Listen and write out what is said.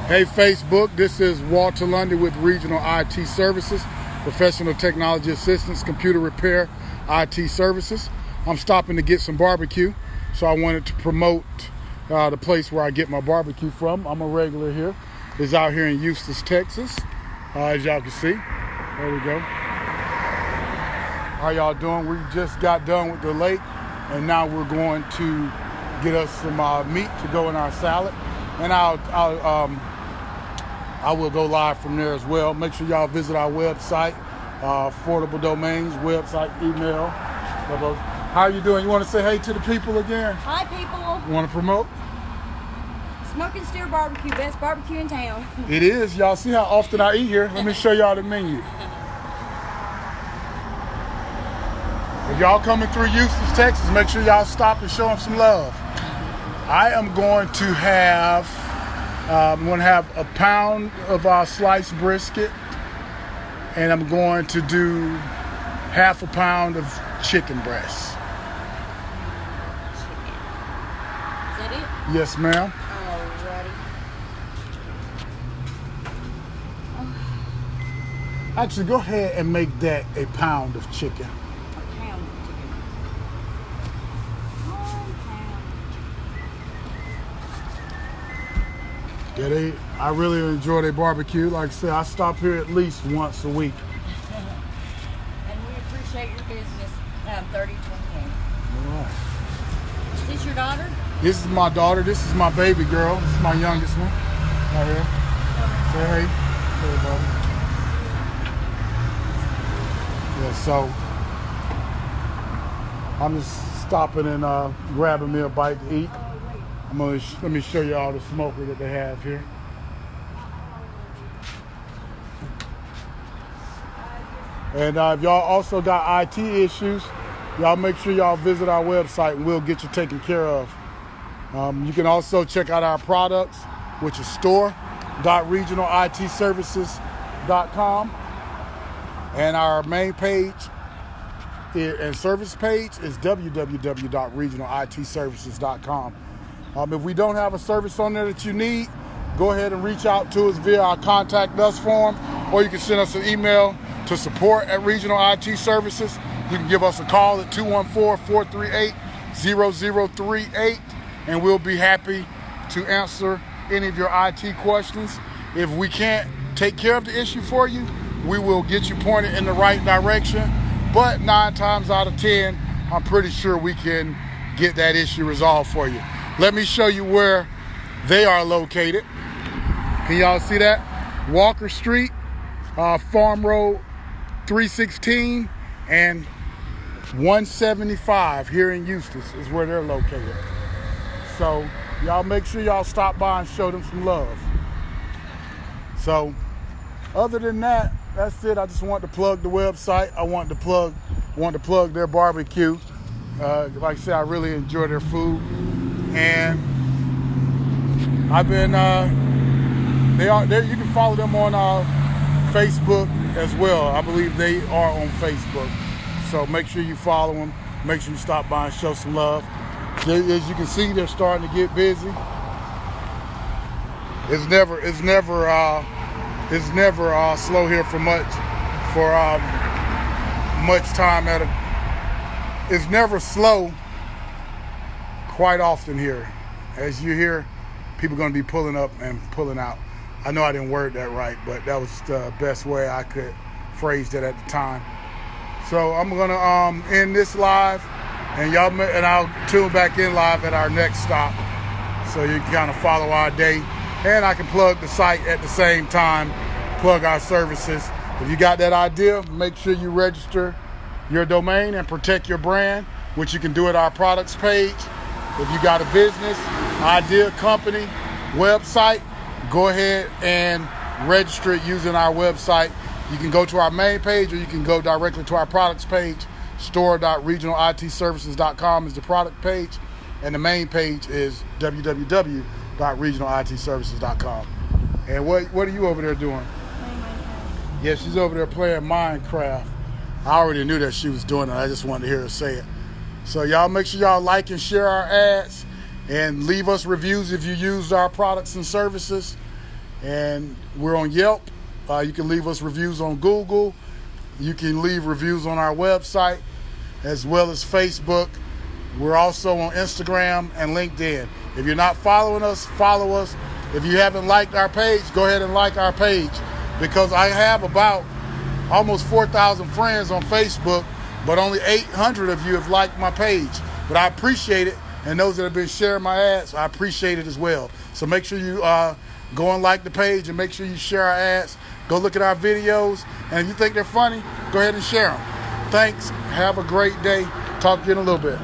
Hey Facebook, this is Walter Lundy with Regional IT Services, Professional Technology Assistance, Computer Repair, IT Services. I'm stopping to get some barbecue, so I wanted to promote the place where I get my barbecue from. I'm a regular here. It's out here in Eustis, Texas, as y'all can see. There we go. How y'all doing? We just got done with the lake, and now we're going to get us some meat to go in our salad. And I will go live from there as well. Make sure y'all visit our website, affordable domains, website, email. How are you doing? You want to say hey to the people again? Hi, people. You want to promote? Smoking Steer Barbecue, best barbecue in town. It is. Y'all see how often I eat here? Let me show y'all the menu. If y'all coming through Eustis, Texas, make sure y'all stop and show them some love. I am going to have a pound of our sliced brisket, and I'm going to do half a pound of chicken breast. Is that it? Yes, ma'am. Alrighty. Actually, go ahead and make that a pound of chicken. A pound of chicken. 1 pound. Yeah, I really enjoy their barbecue. Like I said, I stop here at least once a week. And we appreciate your business. 3021. All right. Is this your daughter? This is my daughter. This is my baby girl. This is my youngest one. Right here. Say hey. Hey, buddy. Yeah, so I'm just stopping and grabbing me a bite to eat. Let me show you all the smoker that they have here. And if y'all also got IT issues, y'all make sure y'all visit our website and we'll get you taken care of. You can also check out our products, which is store.regionalitservices.com. And our main page and service page is www.regionalitservices.com. If we don't have a service on there that you need, go ahead and reach out to us via our Contact Us form, or you can send us an email to support@Regional IT Services. You can give us a call at 214-438-0038, and we'll be happy to answer any of your IT questions. If we can't take care of the issue for you, we will get you pointed in the right direction. But 9 times out of 10, I'm pretty sure we can get that issue resolved for you. Let me show you where they are located. Can y'all see that? Walker Street, Farm Road 316 and 175 here in Eustis is where they're located. So y'all make sure y'all stop by and show them some love. So other than that, that's it. I just want to plug the website. I want to plug their barbecue. Like I said, I really enjoy their food. And I've been, you can follow them on Facebook as well. I believe they are on Facebook. So make sure you follow them. Make sure you stop by and show some love. As you can see, they're starting to get busy. It's never slow here for much time it's never slow quite often here. As you hear, people are going to be pulling up and pulling out. I know I didn't word that right, but that was the best way I could phrase that at the time. So I'm going to end this live, and I'll tune back in live at our next stop, so you can kind of follow our day. And I can plug the site at the same time, plug our services. If you got that idea, make sure you register your domain and protect your brand, which you can do at our products page. If you got a business, idea, company, website, go ahead and register it using our website. You can go to our main page, or you can go directly to our products page. Store.regionalitservices.com is the product page, and the main page is www.regionalitservices.com. And what are you over there doing? Playing Minecraft. Yeah, she's over there playing Minecraft. I already knew that she was doing it. I just wanted to hear her say it. So y'all make sure y'all like and share our ads, and leave us reviews if you used our products and services. And we're on Yelp. You can leave us reviews on Google. You can leave reviews on our website as well as Facebook. We're also on Instagram and LinkedIn. If you're not following us, follow us. If you haven't liked our page, go ahead and like our page, because I have about almost 4,000 friends on Facebook, but only 800 of you have liked my page. But I appreciate it, and those that have been sharing my ads, I appreciate it as well. So make sure you go and like the page, and make sure you share our ads. Go look at our videos, and if you think they're funny, go ahead and share them. Thanks. Have a great day. Talk to you in a little bit.